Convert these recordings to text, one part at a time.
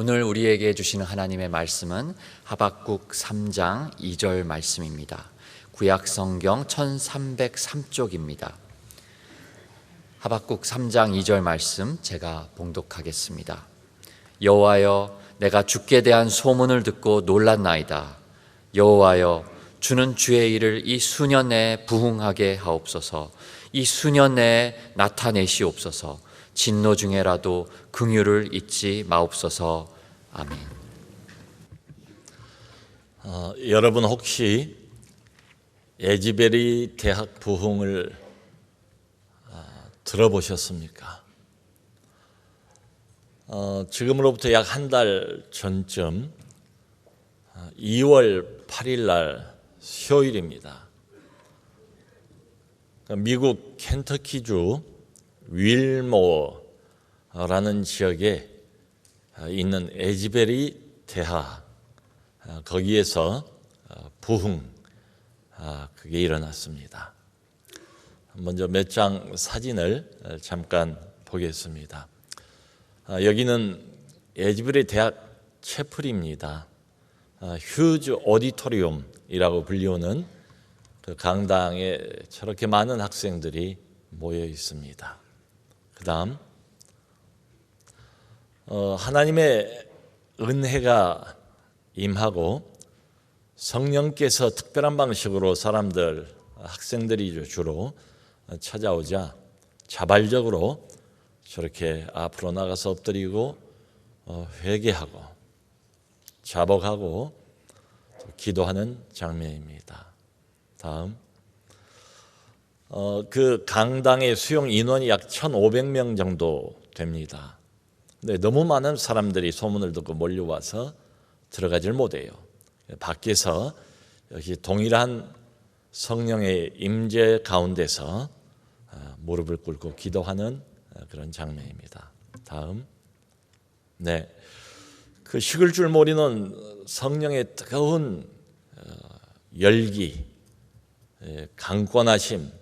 오늘 우리에게 주시는 하나님의 말씀은 하박국 3장 2절 말씀입니다. 구약 성경 1303쪽입니다. 하박국 3장 2절 말씀 제가 봉독하겠습니다. 여호와여, 내가 주께 대한 소문을 듣고 놀랐나이다. 여호와여, 주는 주의 일을 이 수년 내에 부흥하게 하옵소서. 이 수년 내에 나타내시옵소서. 진노 중에라도 긍휼을 잊지 마옵소서. 아멘. 여러분 혹시 예지벨이 대학 부흥을 들어보셨습니까? 지금으로부터 약 한 달 전쯤 2월 8일 날 수요일입니다. 미국 켄터키주 윌모어라는 지역에 있는 예지벨이 대학, 거기에서 부흥 그게 일어났습니다. 먼저 몇 장 사진을 잠깐 보겠습니다. 여기는 예지벨의 대학 채플입니다. 휴즈 오디토리움이라고 불리우는 그 강당에 저렇게 많은 학생들이 모여 있습니다. 그 다음 하나님의 은혜가 임하고 성령께서 특별한 방식으로 학생들이 주로 찾아오자 자발적으로 저렇게 앞으로 나가서 엎드리고 회개하고 자복하고 기도하는 장면입니다. 다음 그 강당의 수용 인원이 약 1,500명 정도 됩니다. 근데 너무 많은 사람들이 소문을 듣고 몰려와서 들어가질 못해요. 밖에서 여기 동일한 성령의 임재 가운데서 무릎을 꿇고 기도하는 그런 장면입니다. 다음, 그 식을 줄 모르는 성령의 뜨거운 열기, 강권하심,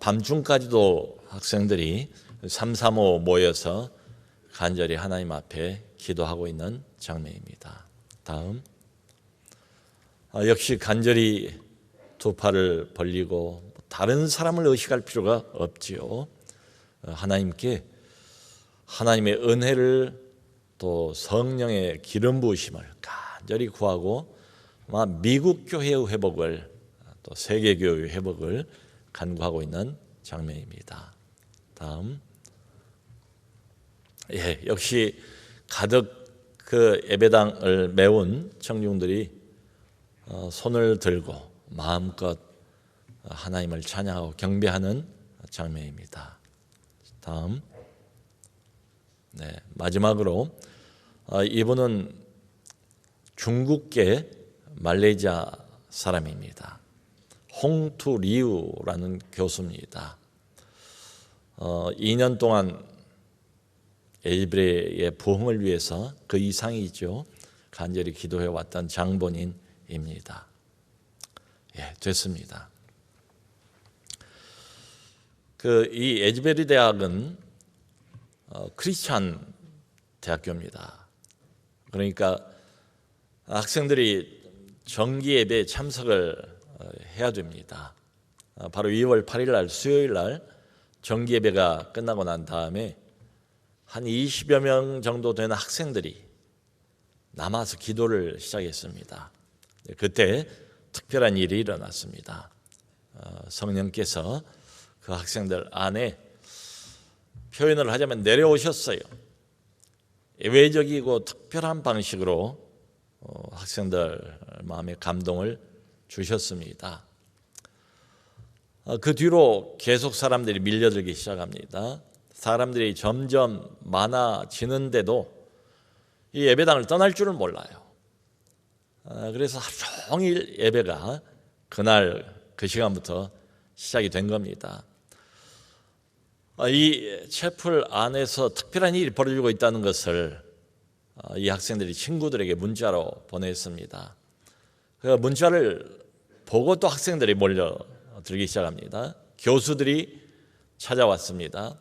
밤중까지도 학생들이 335 모여서 간절히 하나님 앞에 기도하고 있는 장면입니다. 다음, 역시 간절히 두 팔을 벌리고 다른 사람을 의식할 필요가 없지요. 하나님께 하나님의 은혜를 또 성령의 기름 부으심을 간절히 구하고 미국 교회의 회복을 또 세계 교회의 회복을 간구하고 있는 장면입니다. 다음, 역시 가득 그 예배당을 메운 청중들이 손을 들고 마음껏 하나님을 찬양하고 경배하는 장면입니다. 다음, 마지막으로 이분은 중국계 말레이시아 사람입니다. 홍투리우라는 교수입니다. 2년 동안 예지벨의 부흥을 위해서 그 이상이죠. 간절히 기도해 왔던 장본인입니다. 됐습니다. 이 예지벨의 대학은 크리스찬 대학교입니다. 그러니까 학생들이 정기 예배에 참석을 해야 됩니다. 바로 2월 8일 날 수요일 날 정기 예배가 끝나고 난 다음에 한 20여 명 정도 되는 학생들이 남아서 기도를 시작했습니다. 그때 특별한 일이 일어났습니다. 성령께서 그 학생들 안에 표현을 하자면 내려오셨어요. 예외적이고 특별한 방식으로 학생들 마음에 감동을 주셨습니다. 그 뒤로 계속 사람들이 밀려들기 시작합니다. 사람들이 점점 많아지는데도 이 예배당을 떠날 줄을 몰라요. 그래서 하루 종일 예배가 그날 그 시간부터 시작이 된 겁니다. 이 채플 안에서 특별한 일이 벌어지고 있다는 것을 이 학생들이 친구들에게 문자로 보냈습니다. 그 문자를 보고 또 학생들이 몰려들기 시작합니다. 교수들이 찾아왔습니다.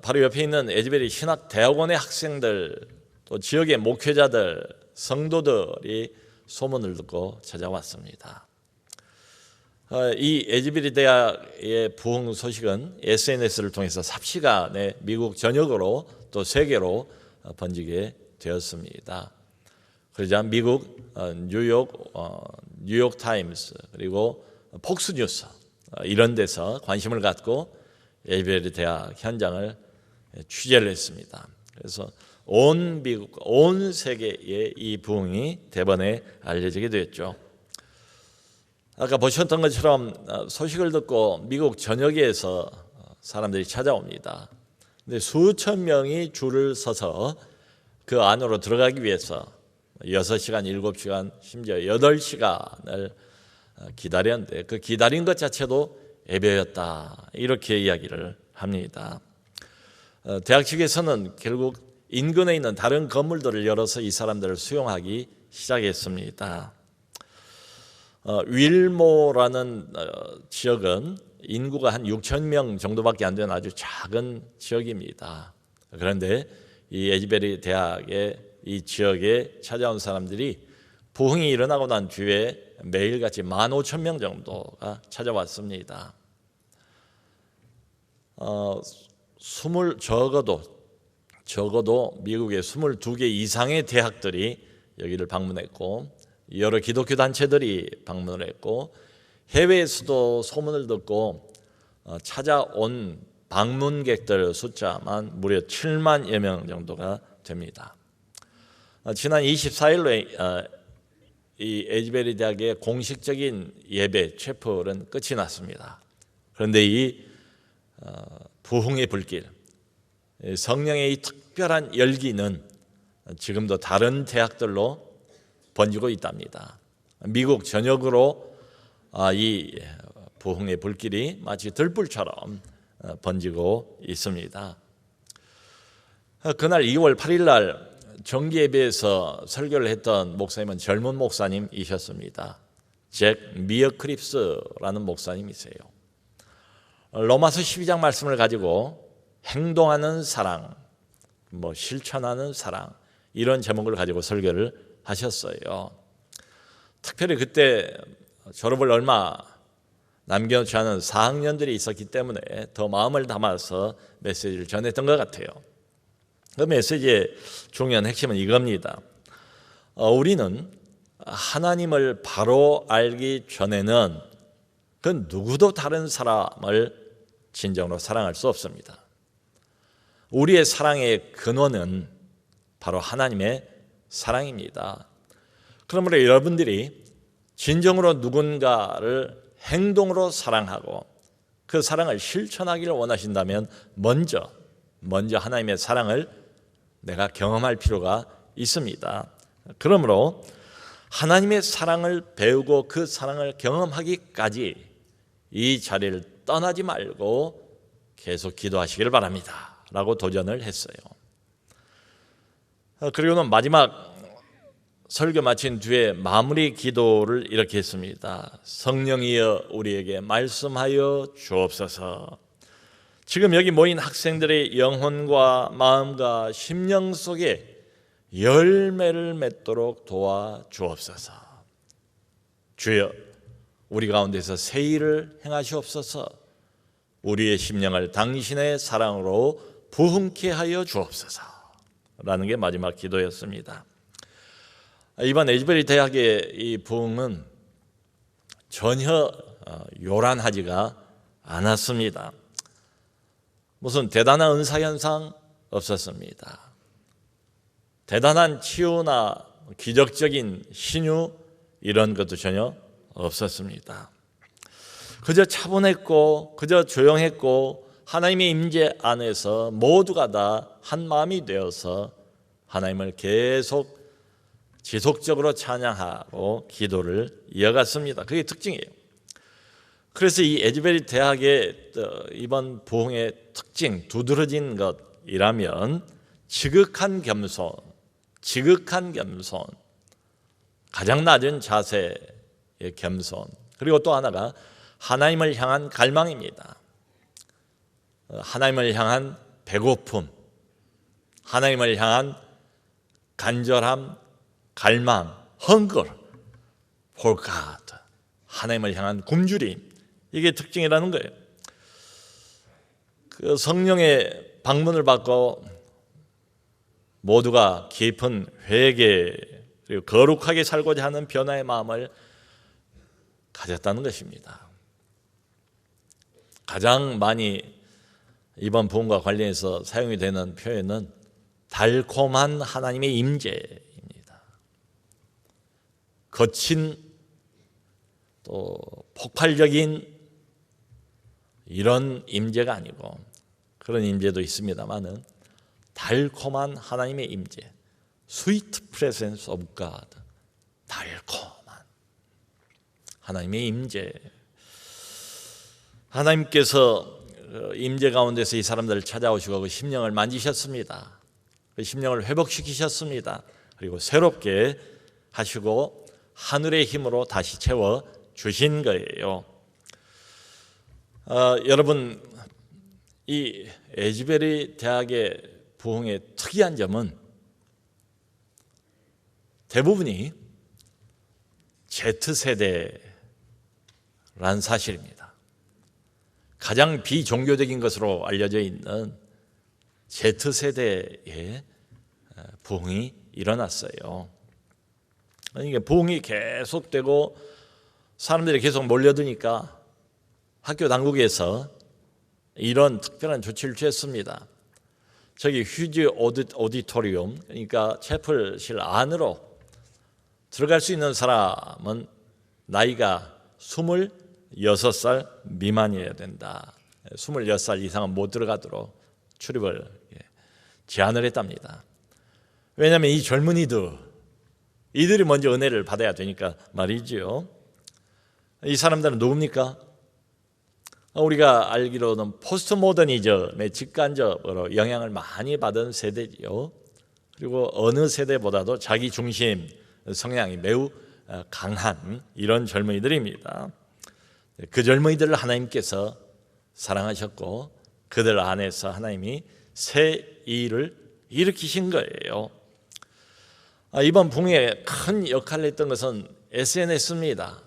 바로 옆에 있는 예지벨이 신학대학원의 학생들 또 지역의 목회자들, 성도들이 소문을 듣고 찾아왔습니다. 이 에즈베리 대학의 부흥 소식은 SNS를 통해서 삽시간에 미국 전역으로 또 세계로 번지게 되었습니다. 그러자 미국 뉴욕 타임스 그리고 폭스뉴스 이런 데서 관심을 갖고 에즈베리 대학 현장을 취재를 했습니다. 그래서 온 미국, 온 세계에 이 부흥이 대번에 알려지게 되었죠. 아까 보셨던 것처럼 소식을 듣고 미국 전역에서 사람들이 찾아옵니다. 근데 수천 명이 줄을 서서 그 안으로 들어가기 위해서 6시간, 7시간, 심지어 8시간을 기다렸는데 그 기다린 것 자체도 예배였다. 이렇게 이야기를 합니다. 대학 측에서는 결국 인근에 있는 다른 건물들을 열어서 이 사람들을 수용하기 시작했습니다. 윌모라는 지역은 인구가 한 6천 명 정도밖에 안 되는 아주 작은 지역입니다. 그런데 이 에즈베리 대학의 이 지역에 찾아온 사람들이 부흥이 일어나고 난 뒤에 매일같이 15,000명 정도가 찾아왔습니다. 적어도 미국의 22개 이상의 대학들이 여기를 방문했고 여러 기독교 단체들이 방문을 했고 해외에서도 소문을 듣고 찾아온 방문객들 숫자만 무려 7만여 명 정도가 됩니다. 지난 24일로 이 에즈베리 대학의 공식적인 예배 채플은 끝이 났습니다. 그런데 이 부흥의 불길, 성령의 이 특별한 열기는 지금도 다른 대학들로 번지고 있답니다. 미국 전역으로 이 부흥의 불길이 마치 들불처럼 번지고 있습니다. 그날 2월 8일 날 정기 예배에서 설교를 했던 목사님은 젊은 목사님이셨습니다. 잭 미어크립스라는 목사님이세요. 로마서 12장 말씀을 가지고 행동하는 사랑, 실천하는 사랑 이런 제목을 가지고 설교를 하셨어요. 특별히 그때 졸업을 얼마 남겨놓지 않은 4학년들이 있었기 때문에 더 마음을 담아서 메시지를 전했던 것 같아요. 그 메시지의 중요한 핵심은 이겁니다. 우리는 하나님을 바로 알기 전에는 그 누구도 다른 사람을 진정으로 사랑할 수 없습니다. 우리의 사랑의 근원은 바로 하나님의 사랑입니다. 그러므로 여러분들이 진정으로 누군가를 행동으로 사랑하고 그 사랑을 실천하기를 원하신다면 먼저 하나님의 사랑을 내가 경험할 필요가 있습니다. 그러므로 하나님의 사랑을 배우고 그 사랑을 경험하기까지 이 자리를 떠나지 말고 계속 기도하시길 바랍니다 라고 도전을 했어요. 그리고는 마지막 설교 마친 뒤에 마무리 기도를 이렇게 했습니다. 성령이여 우리에게 말씀하여 주옵소서. 지금 여기 모인 학생들의 영혼과 마음과 심령 속에 열매를 맺도록 도와주옵소서. 주여 우리 가운데서 새 일을 행하시옵소서. 우리의 심령을 당신의 사랑으로 부흥케 하여 주옵소서 라는 게 마지막 기도였습니다. 이번 에즈베리 대학의 이 부흥은 전혀 요란하지가 않았습니다. 무슨 대단한 은사현상 없었습니다. 대단한 치유나 기적적인 신유 이런 것도 전혀 없었습니다. 그저 차분했고 그저 조용했고 하나님의 임재 안에서 모두가 다 한 마음이 되어서 하나님을 계속 지속적으로 찬양하고 기도를 이어갔습니다. 그게 특징이에요. 그래서 이 에즈베리 대학의 이번 부흥의 특징, 두드러진 것이라면 지극한 겸손, 가장 낮은 자세의 겸손, 그리고 또 하나가 하나님을 향한 갈망입니다. 하나님을 향한 배고픔, 하나님을 향한 간절함, 갈망, hunger for God, 하나님을 향한 굶주림, 이게 특징이라는 거예요. 그 성령의 방문을 받고 모두가 깊은 회개 그리고 거룩하게 살고자 하는 변화의 마음을 가졌다는 것입니다. 가장 많이 이번 부흥과 관련해서 사용이 되는 표현은 달콤한 하나님의 임재입니다. 거친 또 폭발적인 이런 임재가 아니고, 그런 임재도 있습니다만은 달콤한 하나님의 임재, sweet presence of God, 달콤한 하나님의 임재. 하나님께서 임재 가운데서 이 사람들을 찾아오시고 그 심령을 만지셨습니다. 그 심령을 회복시키셨습니다. 그리고 새롭게 하시고 하늘의 힘으로 다시 채워 주신 거예요. 여러분, 이 에즈베리 대학의 부흥의 특이한 점은 대부분이 Z세대라는 사실입니다. 가장 비종교적인 것으로 알려져 있는 Z세대의 부흥이 일어났어요. 이게 부흥이 계속되고 사람들이 계속 몰려드니까 학교 당국에서 이런 특별한 조치를 취했습니다. 저기 휴지 오디토리움, 그러니까 채플실 안으로 들어갈 수 있는 사람은 나이가 26살 미만이어야 된다. 26살 이상은 못 들어가도록 출입을 제한을 했답니다. 왜냐하면 이 이들이 먼저 은혜를 받아야 되니까 말이지요. 이 사람들은 누굽니까? 우리가 알기로는 포스트 모더니즘의 직간접으로 영향을 많이 받은 세대지요. 그리고 어느 세대보다도 자기 중심 성향이 매우 강한 이런 젊은이들입니다. 그 젊은이들을 하나님께서 사랑하셨고 그들 안에서 하나님이 새 일을 일으키신 거예요. 이번 부흥에 큰 역할을 했던 것은 SNS입니다.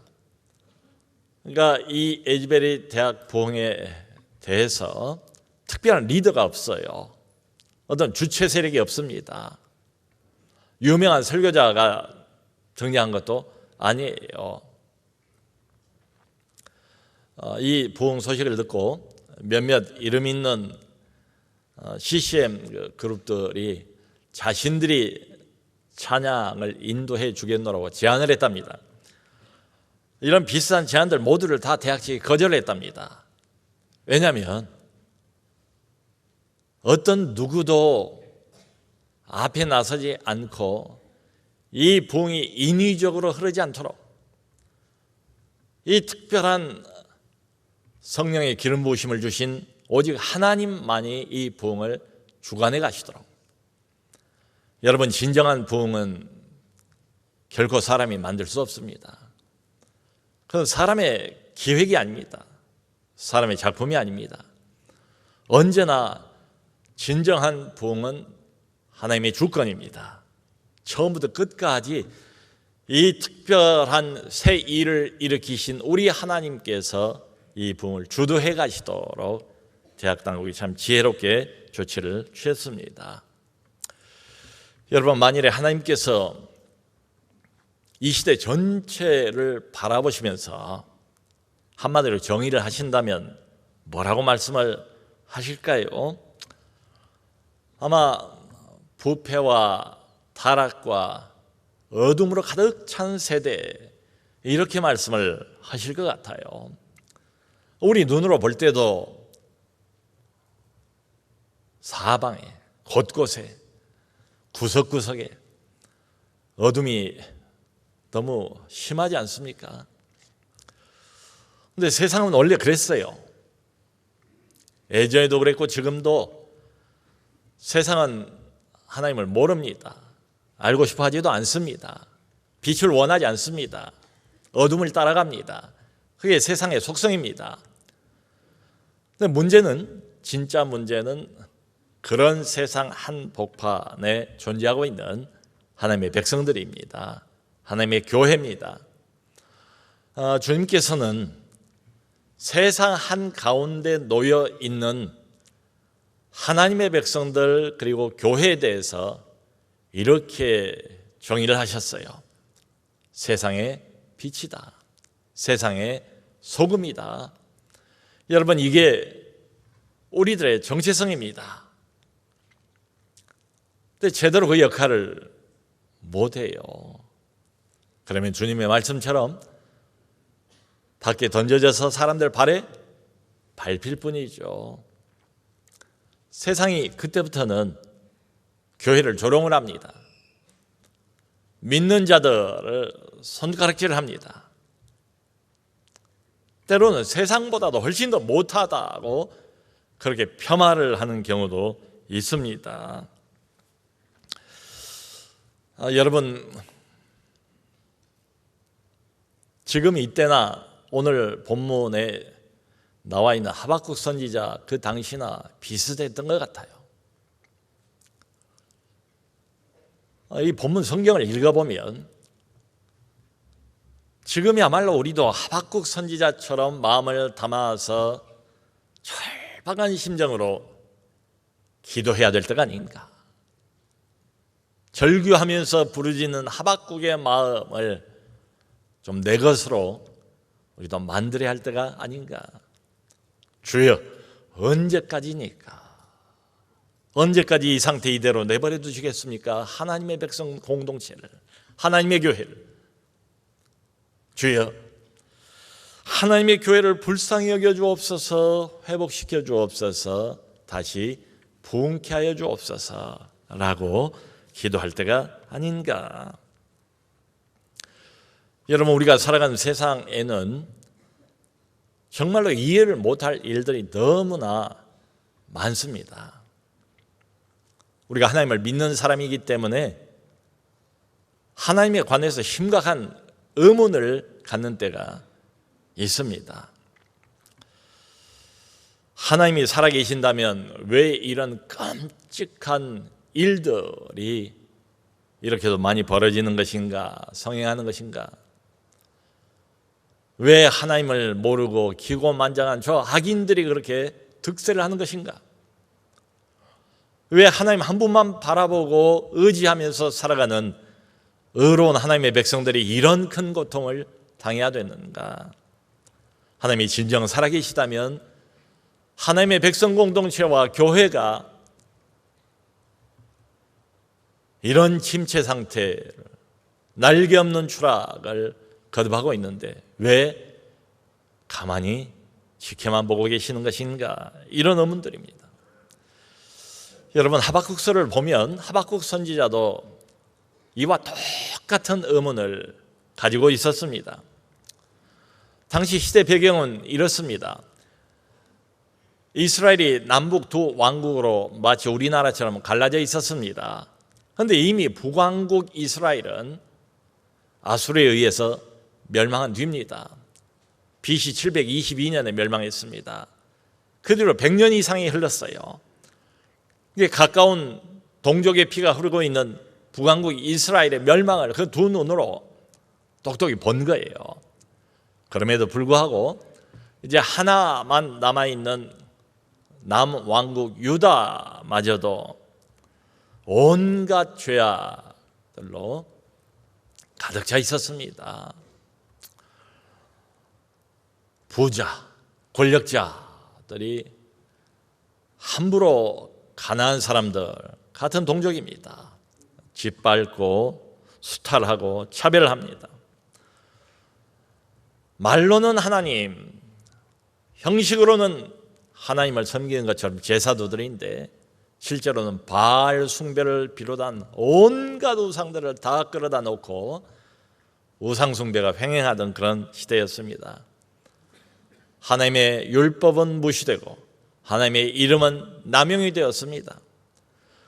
그러니까 이 에즈베리 대학 부흥에 대해서 특별한 리더가 없어요. 어떤 주체 세력이 없습니다. 유명한 설교자가 등장한 것도 아니에요. 이 부흥 소식을 듣고 몇몇 이름 있는 CCM 그룹들이 자신들이 찬양을 인도해 주겠노라고 제안을 했답니다. 이런 비슷한 제안들 모두를 다 대학 측이 거절했답니다. 왜냐하면 어떤 누구도 앞에 나서지 않고 이 부흥이 인위적으로 흐르지 않도록 이 특별한 성령의 기름 부으심을 주신 오직 하나님만이 이 부흥을 주관해 가시도록. 여러분, 진정한 부흥은 결코 사람이 만들 수 없습니다. 그건 사람의 기획이 아닙니다. 사람의 작품이 아닙니다. 언제나 진정한 부흥은 하나님의 주권입니다. 처음부터 끝까지 이 특별한 새 일을 일으키신 우리 하나님께서 이 부흥을 주도해 가시도록 대학 당국이 참 지혜롭게 조치를 취했습니다. 여러분, 만일에 하나님께서 이 시대 전체를 바라보시면서 한마디로 정의를 하신다면 뭐라고 말씀을 하실까요? 아마 부패와 타락과 어둠으로 가득 찬 세대, 이렇게 말씀을 하실 것 같아요. 우리 눈으로 볼 때도 사방에 곳곳에 구석구석에 어둠이 너무 심하지 않습니까? 근데 세상은 원래 그랬어요. 예전에도 그랬고 지금도 세상은 하나님을 모릅니다. 알고 싶어 하지도 않습니다. 빛을 원하지 않습니다. 어둠을 따라갑니다. 그게 세상의 속성입니다. 근데 진짜 문제는 그런 세상 한복판에 존재하고 있는 하나님의 백성들입니다. 하나님의 교회입니다. 주님께서는 세상 한가운데 놓여 있는 하나님의 백성들 그리고 교회에 대해서 이렇게 정의를 하셨어요. 세상의 빛이다. 세상의 소금이다. 여러분, 이게 우리들의 정체성입니다. 근데 제대로 그 역할을 못해요. 그러면 주님의 말씀처럼 밖에 던져져서 사람들 발에 밟힐 뿐이죠. 세상이 그때부터는 교회를 조롱을 합니다. 믿는 자들을 손가락질을 합니다. 때로는 세상보다도 훨씬 더 못하다고 그렇게 폄하를 하는 경우도 있습니다. 여러분, 지금 이때나 오늘 본문에 나와 있는 하박국 선지자 그 당시나 비슷했던 것 같아요. 이 본문 성경을 읽어보면 지금이야말로 우리도 하박국 선지자처럼 마음을 담아서 절박한 심정으로 기도해야 될 때가 아닌가. 절규하면서 부르짖는 하박국의 마음을 좀 내 것으로 우리도 만들어야 할 때가 아닌가. 주여, 언제까지니까? 언제까지 이 상태 이대로 내버려 두시겠습니까? 하나님의 백성 공동체를, 하나님의 교회를. 주여, 하나님의 교회를 불쌍히 여겨 주옵소서, 회복시켜 주옵소서, 다시 부흥케 하여 주옵소서라고 기도할 때가 아닌가. 여러분, 우리가 살아가는 세상에는 정말로 이해를 못할 일들이 너무나 많습니다. 우리가 하나님을 믿는 사람이기 때문에 하나님에 관해서 심각한 의문을 갖는 때가 있습니다. 하나님이 살아계신다면 왜 이런 끔찍한 일들이 이렇게도 많이 벌어지는 것인가, 성행하는 것인가? 왜 하나님을 모르고 기고만장한 저 악인들이 그렇게 득세를 하는 것인가? 왜 하나님 한 분만 바라보고 의지하면서 살아가는 의로운 하나님의 백성들이 이런 큰 고통을 당해야 되는가? 하나님이 진정 살아계시다면 하나님의 백성 공동체와 교회가 이런 침체 상태를, 날개 없는 추락을 거듭하고 있는데 왜 가만히 지켜만 보고 계시는 것인가? 이런 의문들입니다. 여러분, 하박국서를 보면 하박국 선지자도 이와 똑같은 의문을 가지고 있었습니다. 당시 시대 배경은 이렇습니다. 이스라엘이 남북 두 왕국으로 마치 우리나라처럼 갈라져 있었습니다. 그런데 이미 북왕국 이스라엘은 아수르에 의해서 멸망한 뒤입니다. BC 722년에 멸망했습니다. 그 뒤로 100년 이상이 흘렀어요. 이게 가까운 동족의 피가 흐르고 있는 북왕국 이스라엘의 멸망을 그 두 눈으로 똑똑히 본 거예요. 그럼에도 불구하고 이제 하나만 남아있는 남왕국 유다마저도 온갖 죄악들로 가득 차 있었습니다. 부자, 권력자들이 함부로 가난한 사람들 같은 동족입니다. 짓밟고 수탈하고 차별합니다. 말로는 하나님, 형식으로는 하나님을 섬기는 것처럼 제사도들인데 실제로는 바알 숭배를 비롯한 온갖 우상들을 다 끌어다 놓고 우상 숭배가 횡행하던 그런 시대였습니다. 하나님의 율법은 무시되고 하나님의 이름은 남용이 되었습니다.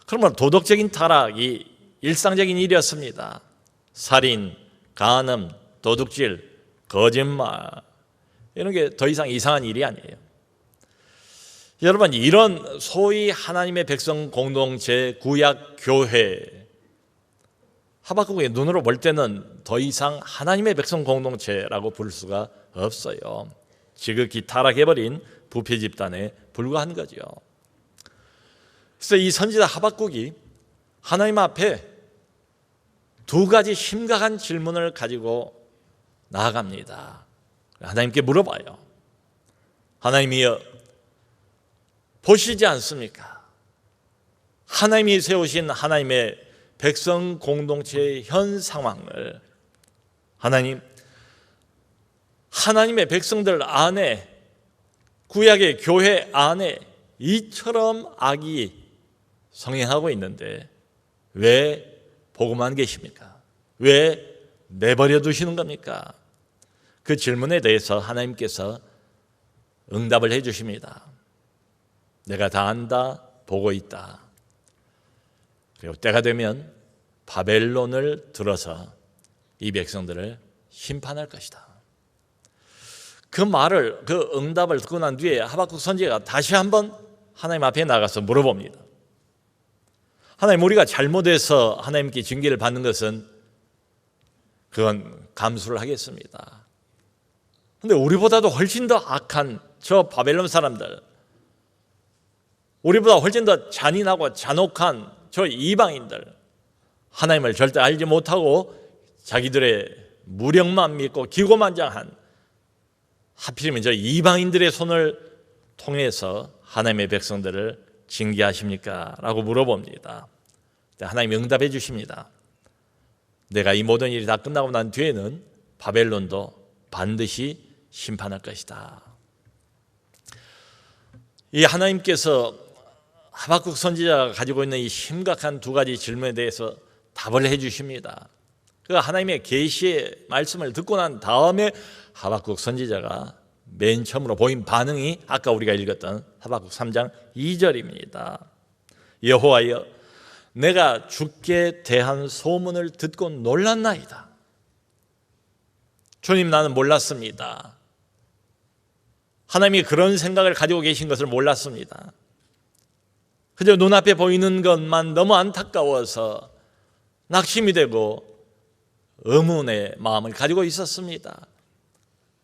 그러면 도덕적인 타락이 일상적인 일이었습니다. 살인, 간음, 도둑질, 거짓말, 이런 게 더 이상 이상한 일이 아니에요. 여러분, 이런 소위 하나님의 백성 공동체 구약 교회, 하박국의 눈으로 볼 때는 더 이상 하나님의 백성 공동체라고 부를 수가 없어요. 지극히 타락해버린 부패 집단에 불과한 거죠. 그래서 이 선지자 하박국이 하나님 앞에 두 가지 심각한 질문을 가지고 나아갑니다. 하나님께 물어봐요. 하나님이여, 보시지 않습니까? 하나님이 세우신 하나님의 백성 공동체의 현 상황을, 하나님의 백성들 안에, 구약의 교회 안에 이처럼 악이 성행하고 있는데 왜 보고만 계십니까? 왜 내버려 두시는 겁니까? 그 질문에 대해서 하나님께서 응답을 해 주십니다. 내가 다 안다, 보고 있다. 그리고 때가 되면 바벨론을 들어서 이 백성들을 심판할 것이다. 그 응답을 듣고 난 뒤에 하박국 선지자가 다시 한번 하나님 앞에 나가서 물어봅니다. 하나님, 우리가 잘못해서 하나님께 징계를 받는 것은 그건 감수를 하겠습니다. 그런데 우리보다도 훨씬 더 악한 저 바벨론 사람들, 우리보다 훨씬 더 잔인하고 잔혹한 저 이방인들, 하나님을 절대 알지 못하고 자기들의 무력만 믿고 기고만장한, 하필이면 저 이방인들의 손을 통해서 하나님의 백성들을 징계하십니까? 라고 물어봅니다. 하나님이 응답해 주십니다. 내가 이 모든 일이 다 끝나고 난 뒤에는 바벨론도 반드시 심판할 것이다. 이 하나님께서 하박국 선지자가 가지고 있는 이 심각한 두 가지 질문에 대해서 답을 해 주십니다. 그 하나님의 계시의 말씀을 듣고 난 다음에 하박국 선지자가 맨 처음으로 보인 반응이 아까 우리가 읽었던 하박국 3장 2절입니다. 여호와여, 내가 주께 대한 소문을 듣고 놀랐나이다. 주님, 나는 몰랐습니다. 하나님이 그런 생각을 가지고 계신 것을 몰랐습니다. 그저 눈앞에 보이는 것만 너무 안타까워서 낙심이 되고 의문의 마음을 가지고 있었습니다.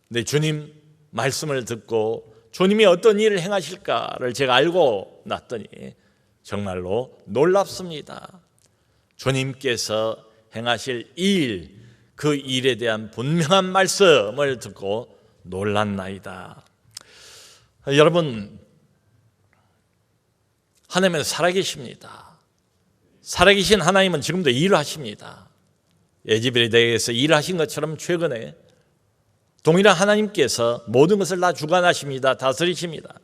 근데 주님 말씀을 듣고 주님이 어떤 일을 행하실까를 제가 알고 났더니 정말로 놀랍습니다. 주님께서 행하실 일, 그 일에 대한 분명한 말씀을 듣고 놀랐나이다. 여러분, 하나님은 살아계십니다. 살아계신 하나님은 지금도 일하십니다. 에즈베리에서 일하신 것처럼 최근에 동일한 하나님께서 모든 것을 다 주관하십니다. 다스리십니다.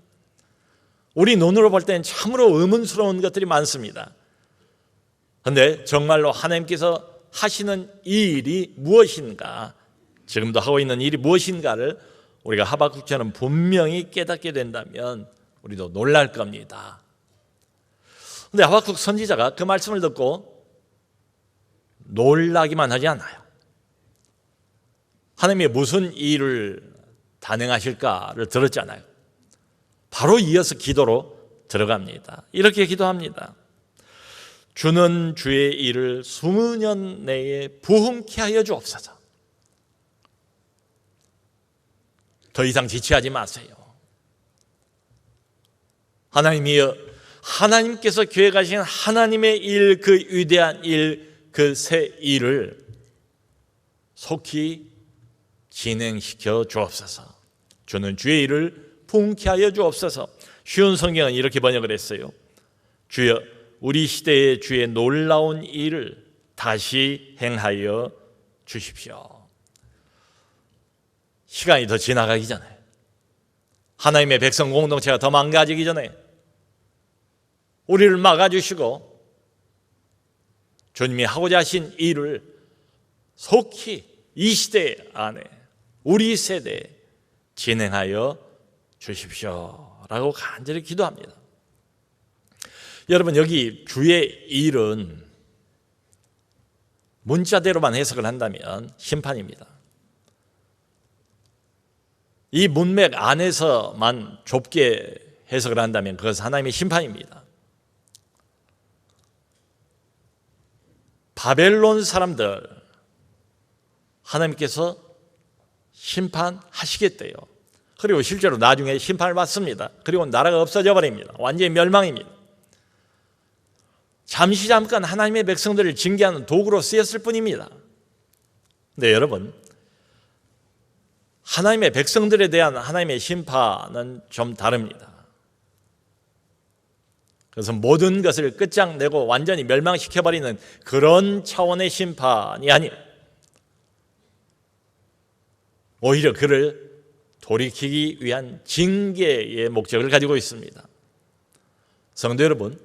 우리 눈으로 볼 때는 참으로 의문스러운 것들이 많습니다. 그런데 정말로 하나님께서 하시는 이 일이 무엇인가, 지금도 하고 있는 일이 무엇인가를 우리가 하박국처럼 분명히 깨닫게 된다면 우리도 놀랄 겁니다. 그런데 하박국 선지자가 그 말씀을 듣고 놀라기만 하지 않아요. 하나님이 무슨 일을 단행하실까를 들었잖아요. 바로 이어서 기도로 들어갑니다. 이렇게 기도합니다. 주는 주의 일을 20년 내에 부흥케 하여 주옵소서. 더 이상 지체하지 마세요. 하나님이여, 하나님께서 계획하신 하나님의 일, 그 위대한 일, 그 새 일을 속히 진행시켜 주옵소서. 주는 주의 일을 부흥케 하여 주옵소서. 쉬운 성경은 이렇게 번역을 했어요. 주여, 우리 시대의 주의 놀라운 일을 다시 행하여 주십시오. 시간이 더 지나가기 전에, 하나님의 백성 공동체가 더 망가지기 전에 우리를 막아주시고 주님이 하고자 하신 일을 속히 이 시대 안에, 우리 세대에 진행하여 주십시오 라고 간절히 기도합니다. 여러분, 여기 주의 일은 문자대로만 해석을 한다면 심판입니다. 이 문맥 안에서만 좁게 해석을 한다면 그것은 하나님의 심판입니다. 바벨론 사람들 하나님께서 심판하시겠대요. 그리고 실제로 나중에 심판을 받습니다. 그리고 나라가 없어져 버립니다. 완전히 멸망입니다. 잠깐 하나님의 백성들을 징계하는 도구로 쓰였을 뿐입니다. 근데 여러분, 하나님의 백성들에 대한 하나님의 심판은 좀 다릅니다. 그래서 모든 것을 끝장내고 완전히 멸망시켜버리는 그런 차원의 심판이 아니에요. 오히려 그를 돌이키기 위한 징계의 목적을 가지고 있습니다. 성도 여러분,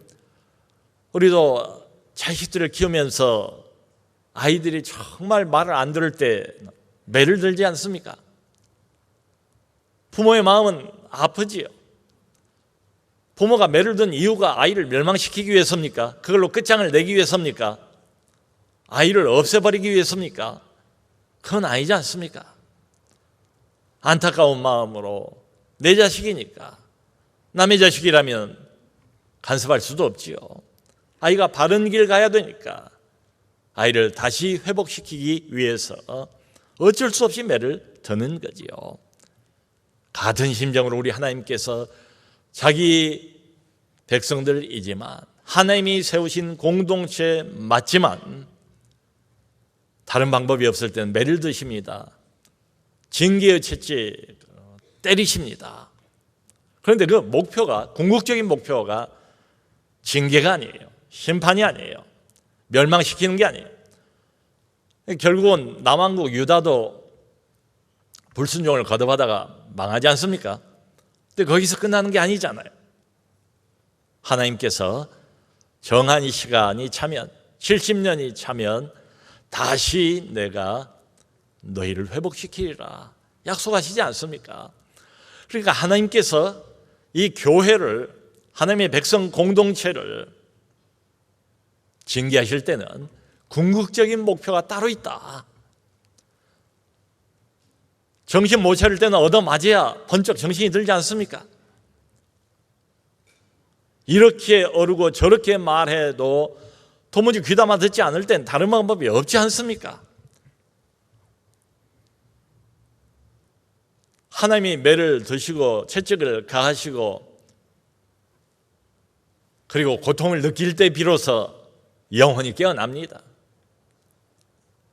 우리도 자식들을 키우면서 아이들이 정말 말을 안 들을 때 매를 들지 않습니까? 부모의 마음은 아프지요. 부모가 매를 든 이유가 아이를 멸망시키기 위해서입니까? 그걸로 끝장을 내기 위해서입니까? 아이를 없애버리기 위해서입니까? 그건 아니지 않습니까? 안타까운 마음으로 내 자식이니까, 남의 자식이라면 간섭할 수도 없지요. 아이가 바른 길 가야 되니까 아이를 다시 회복시키기 위해서 어쩔 수 없이 매를 드는 거지요. 같은 심정으로 우리 하나님께서 자기 백성들이지만 하나님이 세우신 공동체 맞지만 다른 방법이 없을 때는 매를 드십니다. 징계의 채찍 때리십니다. 그런데 그 목표가, 궁극적인 목표가 징계가 아니에요. 심판이 아니에요. 멸망시키는 게 아니에요. 결국은 남왕국 유다도 불순종을 거듭하다가 망하지 않습니까? 근데 거기서 끝나는 게 아니잖아요. 하나님께서 정한 이 시간이 차면, 70년이 차면 다시 내가 너희를 회복시키리라 약속하시지 않습니까? 그러니까 하나님께서 이 교회를, 하나님의 백성 공동체를 징계하실 때는 궁극적인 목표가 따로 있다. 정신 못 차릴 때는 얻어맞아야 번쩍 정신이 들지 않습니까? 이렇게 어르고 저렇게 말해도 도무지 귀담아 듣지 않을 땐 다른 방법이 없지 않습니까? 하나님이 매를 드시고 채찍을 가하시고 그리고 고통을 느낄 때 비로소 영혼이 깨어납니다.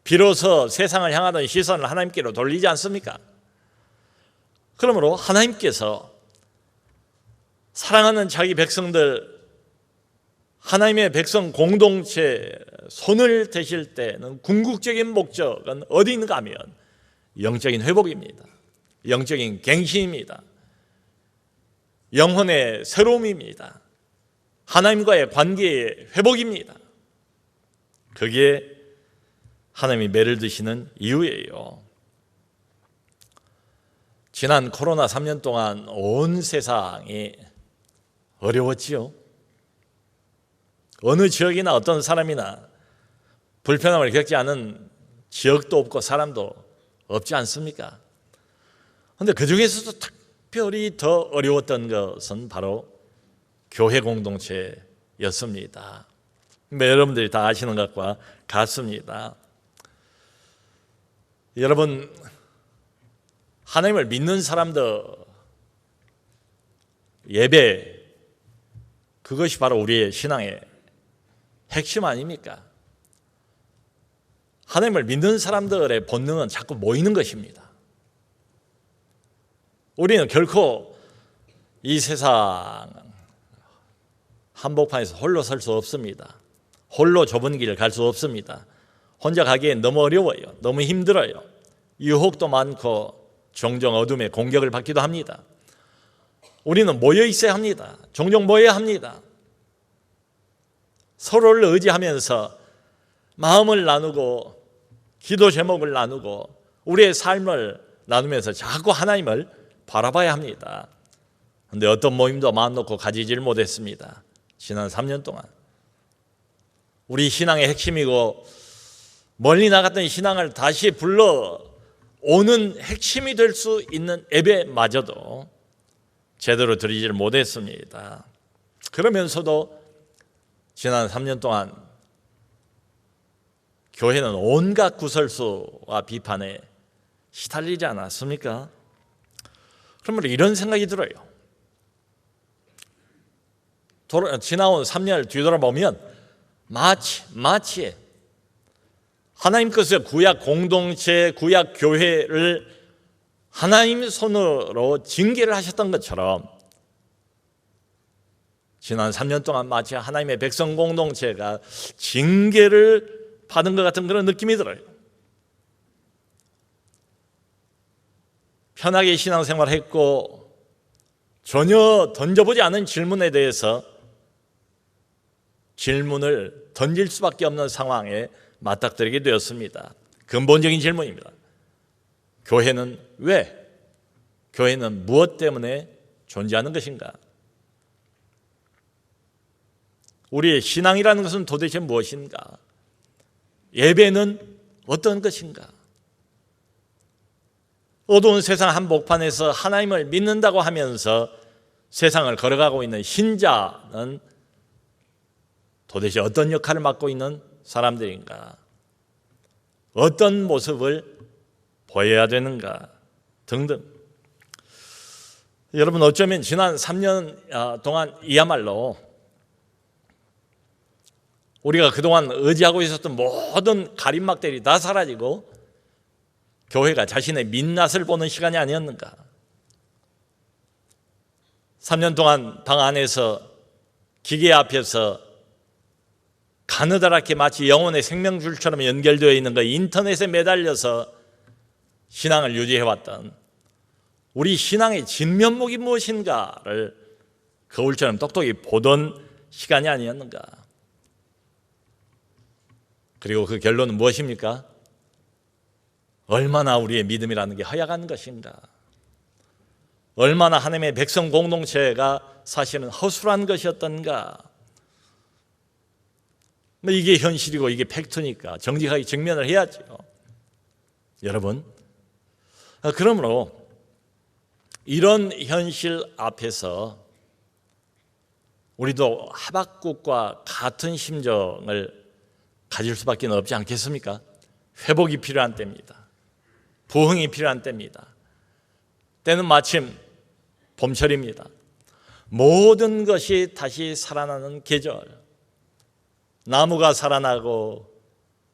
비로소 세상을 향하던 시선을 하나님께로 돌리지 않습니까? 그러므로 하나님께서 사랑하는 자기 백성들, 하나님의 백성 공동체 손을 대실 때는 궁극적인 목적은 어디 있는가 하면 영적인 회복입니다. 영적인 갱신입니다. 영혼의 새로움입니다. 하나님과의 관계의 회복입니다. 그게 하나님이 매를 드시는 이유예요. 지난 코로나 3년 동안 온 세상이 어려웠지요. 어느 지역이나 어떤 사람이나 불편함을 겪지 않은 지역도 없고 사람도 없지 않습니까? 그런데 그 중에서도 특별히 더 어려웠던 것은 바로 교회 공동체였습니다. 여러분들이 다 아시는 것과 같습니다. 여러분, 하나님을 믿는 사람들 예배, 그것이 바로 우리의 신앙의 핵심 아닙니까? 하나님을 믿는 사람들의 본능은 자꾸 모이는 것입니다. 우리는 결코 이 세상 한복판에서 홀로 설 수 없습니다. 홀로 좁은 길을 갈 수 없습니다. 혼자 가기엔 너무 어려워요. 너무 힘들어요. 유혹도 많고 종종 어둠의 공격을 받기도 합니다. 우리는 모여 있어야 합니다. 종종 모여야 합니다. 서로를 의지하면서 마음을 나누고 기도 제목을 나누고 우리의 삶을 나누면서 자꾸 하나님을 바라봐야 합니다. 그런데 어떤 모임도 마음 놓고 가지질 못했습니다. 지난 3년 동안 우리 신앙의 핵심이고 멀리 나갔던 신앙을 다시 불러오는 핵심이 될 수 있는 예배마저도 제대로 드리지를 못했습니다. 그러면서도 지난 3년 동안 교회는 온갖 구설수와 비판에 시달리지 않았습니까? 그러면 이런 생각이 들어요. 지나온 3년을 뒤돌아보면 마치 하나님께서 구약 공동체, 구약 교회를 하나님 손으로 징계를 하셨던 것처럼 지난 3년 동안 마치 하나님의 백성 공동체가 징계를 받은 것 같은 그런 느낌이 들어요. 편하게 신앙생활을 했고 전혀 던져보지 않은 질문에 대해서 질문을 던질 수밖에 없는 상황에 맞닥뜨리게 되었습니다. 근본적인 질문입니다. 교회는 왜? 교회는 무엇 때문에 존재하는 것인가? 우리의 신앙이라는 것은 도대체 무엇인가? 예배는 어떤 것인가? 어두운 세상 한복판에서 하나님을 믿는다고 하면서 세상을 걸어가고 있는 신자는 도대체 어떤 역할을 맡고 있는 사람들인가? 어떤 모습을 보여야 되는가? 등등. 여러분, 어쩌면 지난 3년 동안 이야말로 우리가 그동안 의지하고 있었던 모든 가림막들이 다 사라지고 교회가 자신의 민낯을 보는 시간이 아니었는가? 3년 동안 방 안에서 기계 앞에서 가느다랗게 마치 영혼의 생명줄처럼 연결되어 있는 그 인터넷에 매달려서 신앙을 유지해왔던 우리 신앙의 진면목이 무엇인가를 거울처럼 똑똑히 보던 시간이 아니었는가? 그리고 그 결론은 무엇입니까? 얼마나 우리의 믿음이라는 게 허약한 것인가? 얼마나 하나님의 백성 공동체가 사실은 허술한 것이었던가? 이게 현실이고 이게 팩트니까 정직하게 직면을 해야죠. 여러분, 그러므로 이런 현실 앞에서 우리도 하박국과 같은 심정을 가질 수밖에 없지 않겠습니까? 회복이 필요한 때입니다. 부흥이 필요한 때입니다. 때는 마침 봄철입니다. 모든 것이 다시 살아나는 계절. 나무가 살아나고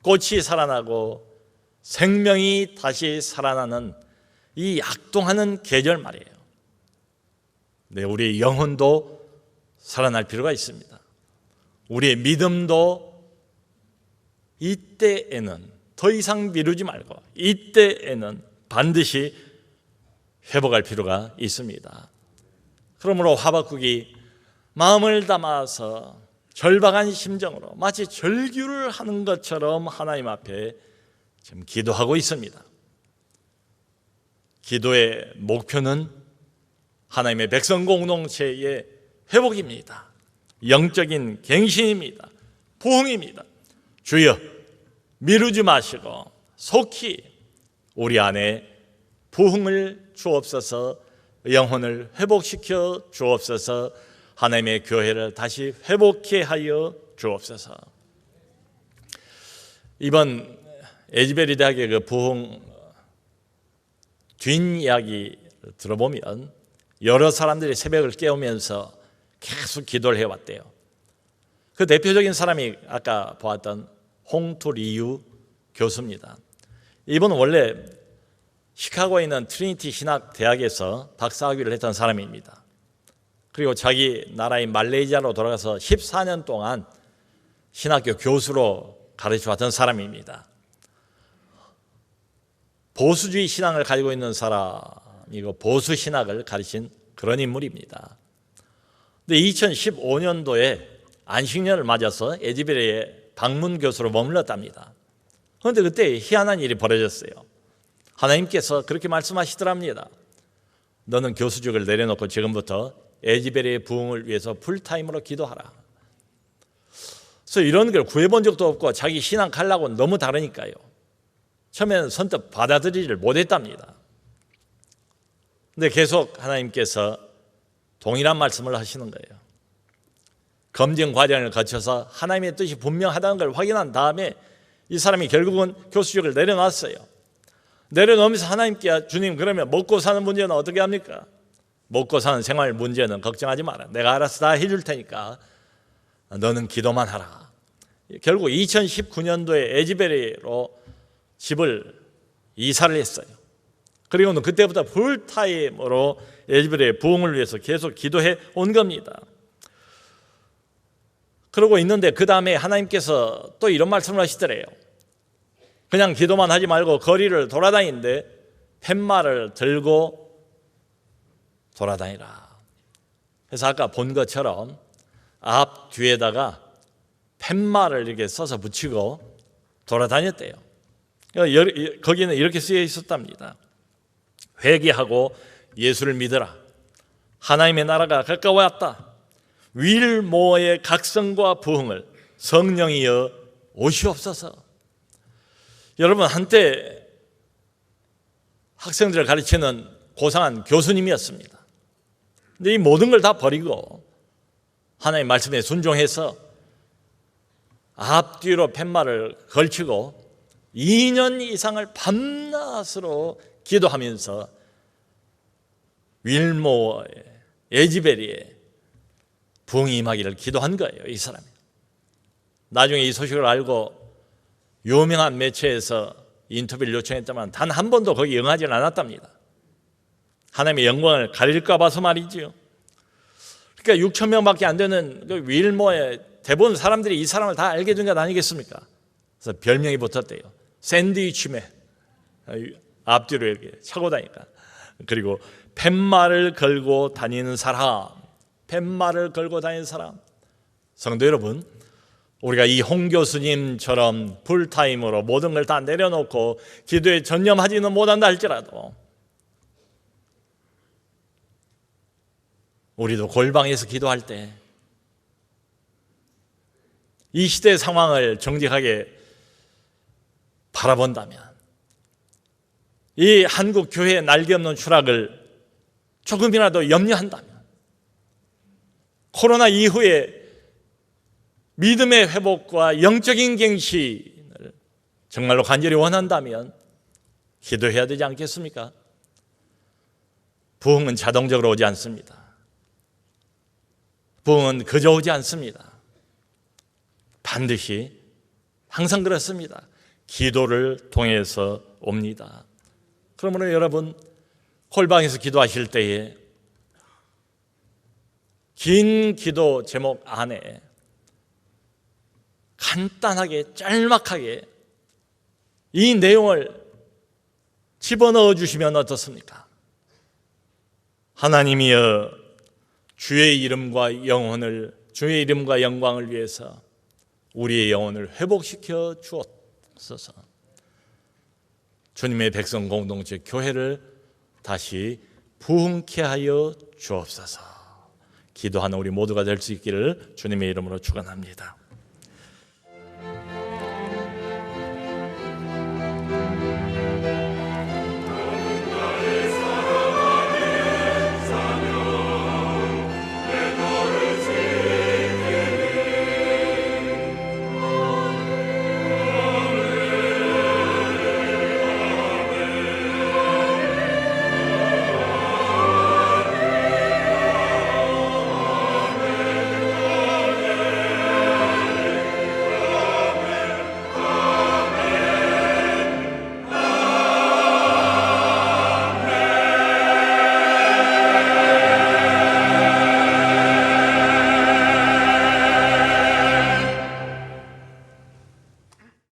꽃이 살아나고 생명이 다시 살아나는 이 약동하는 계절 말이에요. 네, 우리의 영혼도 살아날 필요가 있습니다. 우리의 믿음도 이때에는 더 이상 미루지 말고 이때에는 반드시 회복할 필요가 있습니다. 그러므로 하박국이 마음을 담아서 절박한 심정으로 마치 절규를 하는 것처럼 하나님 앞에 지금 기도하고 있습니다. 기도의 목표는 하나님의 백성 공동체의 회복입니다. 영적인 갱신입니다. 부흥입니다. 주여, 미루지 마시고 속히 우리 안에 부흥을 주옵소서, 영혼을 회복시켜 주옵소서, 하나님의 교회를 다시 회복케 하여 주옵소서. 이번 에즈베리 대학의 그 부흥 뒷이야기 들어보면 여러 사람들이 새벽을 깨우면서 계속 기도를 해왔대요. 그 대표적인 사람이 아까 보았던 홍투리유 교수입니다. 이분은 원래 시카고에 있는 트리니티 신학대학에서 박사학위를 했던 사람입니다. 그리고 자기 나라인 말레이시아로 돌아가서 14년 동안 신학교 교수로 가르쳐왔던 사람입니다. 보수주의 신앙을 가지고 있는 사람이고 보수 신학을 가르친 그런 인물입니다. 근데 2015년도에 안식년을 맞아서 에즈베리에 방문 교수로 머물렀답니다. 그런데 그때 희한한 일이 벌어졌어요. 하나님께서 그렇게 말씀하시더랍니다. 너는 교수직을 내려놓고 지금부터 에즈베리의 부흥을 위해서 풀타임으로 기도하라. 그래서 이런 걸 구해본 적도 없고 자기 신앙 가려고는 너무 다르니까요. 처음에는 선뜻 받아들이지를 못했답니다. 근데 계속 하나님께서 동일한 말씀을 하시는 거예요. 검증 과정을 거쳐서 하나님의 뜻이 분명하다는 걸 확인한 다음에 이 사람이 결국은 교수직을 내려놨어요. 내려놓으면서 하나님께 주님 그러면 먹고 사는 문제는 어떻게 합니까? 먹고 사는 생활 문제는 걱정하지 마라. 내가 알아서 다 해줄 테니까 너는 기도만 하라. 결국 2019년도에 에즈베리로 집을 이사를 했어요. 그리고는 그때부터 풀타임으로 에즈베리의 부흥을 위해서 계속 기도해 온 겁니다. 그러고 있는데 그 다음에 하나님께서 또 이런 말씀을 하시더래요. 그냥 기도만 하지 말고 거리를 돌아다니는데 팻말을 들고 돌아다니라. 그래서 아까 본 것처럼 앞 뒤에다가 팻말을 이렇게 써서 붙이고 돌아다녔대요. 거기는 이렇게 쓰여 있었답니다. 회개하고 예수를 믿으라. 하나님의 나라가 가까워왔다. 윌모어의 각성과 부흥을 성령이여 오시옵소서. 여러분 한때 학생들을 가르치는 고상한 교수님이었습니다. 근데 이 모든 걸 다 버리고 하나님 말씀에 순종해서 앞뒤로 팻말을 걸치고 2년 이상을 밤낮으로 기도하면서 윌모어의 에즈베리의 부흥이 임하기를 기도한 거예요. 이 사람이. 나중에 이 소식을 알고 유명한 매체에서 인터뷰를 요청했지만 단 한 번도 거기 응하지 않았답니다. 하나님의 영광을 가릴까 봐서 말이지요. 그러니까 6천 명밖에 안 되는 그 윌모어의 대부분 사람들이 이 사람을 다 알게 된 것 아니겠습니까? 그래서 별명이 붙었대요. 샌드위치맨. 앞뒤로 이렇게 차고 다니까. 그리고 팻말을 걸고 다니는 사람. 팻말을 걸고 다니는 사람. 성도 여러분, 우리가 이 홍 교수님처럼 풀타임으로 모든 걸 다 내려놓고 기도에 전념하지는 못한다 할지라도 우리도 골방에서 기도할 때 이 시대의 상황을 정직하게 바라본다면, 이 한국 교회의 날개 없는 추락을 조금이라도 염려한다면, 코로나 이후에 믿음의 회복과 영적인 갱신을 정말로 간절히 원한다면 기도해야 되지 않겠습니까? 부흥은 자동적으로 오지 않습니다. 부흥은 그저 오지 않습니다. 반드시 항상 그렇습니다. 기도를 통해서 옵니다. 그러므로 여러분 홀방에서 기도하실 때에 긴 기도 제목 안에 간단하게 짤막하게 이 내용을 집어넣어 주시면 어떻습니까? 하나님이여 주의 이름과 영광을 위해서 우리의 영혼을 회복시켜 주옵소서. 주님의 백성 공동체 교회를 다시 부흥케 하여 주옵소서. 기도하는 우리 모두가 될 수 있기를 주님의 이름으로 축원합니다.